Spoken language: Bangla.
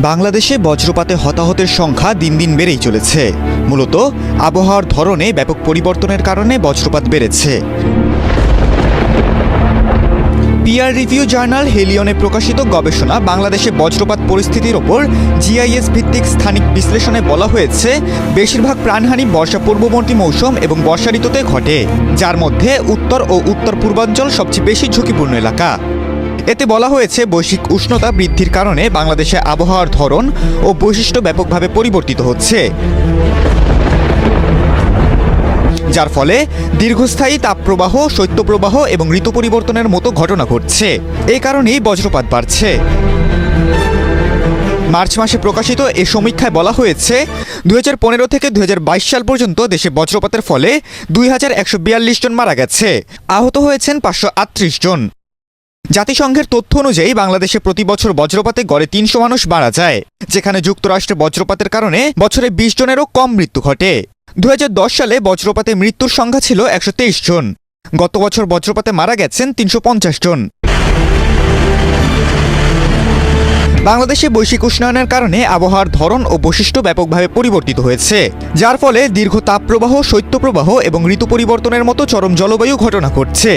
বাংলাদেশে বজ্রপাতে হতাহতের সংখ্যা দিন দিন বেড়েই চলেছে। মূলত আবহাওয়ার ধরনে ব্যাপক পরিবর্তনের কারণে বজ্রপাত বেড়েছে। পিয়ার রিভিউ জার্নাল হেলিয়নে প্রকাশিত গবেষণা বাংলাদেশে বজ্রপাত পরিস্থিতির ওপর জিআইএস ভিত্তিক স্থানিক বিশ্লেষণে বলা হয়েছে, বেশিরভাগ প্রাণহানি বর্ষা পূর্ববর্তী মৌসুম এবং বর্ষা ঋতুতে ঘটে, যার মধ্যে উত্তর ও উত্তর পূর্বাঞ্চল সবচেয়ে বেশি ঝুঁকিপূর্ণ এলাকা। এতে বলা হয়েছে, বৈশ্বিক উষ্ণতা বৃদ্ধির কারণে বাংলাদেশে আবহাওয়ার ধরন ও বৈশিষ্ট্য ব্যাপকভাবে পরিবর্তিত হচ্ছে, যার ফলে দীর্ঘস্থায়ী তাপপ্রবাহ, শৈত্যপ্রবাহ এবং ঋতু পরিবর্তনের মতো ঘটনা ঘটছে। এই কারণেই বজ্রপাত বাড়ছে। মার্চ মাসে প্রকাশিত এ সমীক্ষায় বলা হয়েছে, 2015 থেকে 2022 সাল পর্যন্ত দেশে বজ্রপাতের ফলে 2142 জন মারা গেছে, আহত হয়েছেন 538 জন। জাতিসংঘের তথ্য অনুযায়ী বাংলাদেশে প্রতি বছর বজ্রপাতে গড়ে 300 মানুষ মারা যায়, যেখানে যুক্তরাষ্ট্রে বজ্রপাতের কারণে বছরে 20 জনেরও কম মৃত্যু ঘটে। 2010 সালে বজ্রপাতে মৃত্যুর সংখ্যা ছিল 123 জন। গত বছর বজ্রপাতে মারা গেছেন 350 জন। বাংলাদেশে বৈশ্বিক উষ্ণায়নের কারণে আবহাওয়ার ধরন ও বৈশিষ্ট্য ব্যাপকভাবে পরিবর্তিত হয়েছে, যার ফলে দীর্ঘ তাপপ্রবাহ, শৈত্যপ্রবাহ এবং ঋতু পরিবর্তনের মতো চরম জলবায়ু ঘটনা ঘটছে।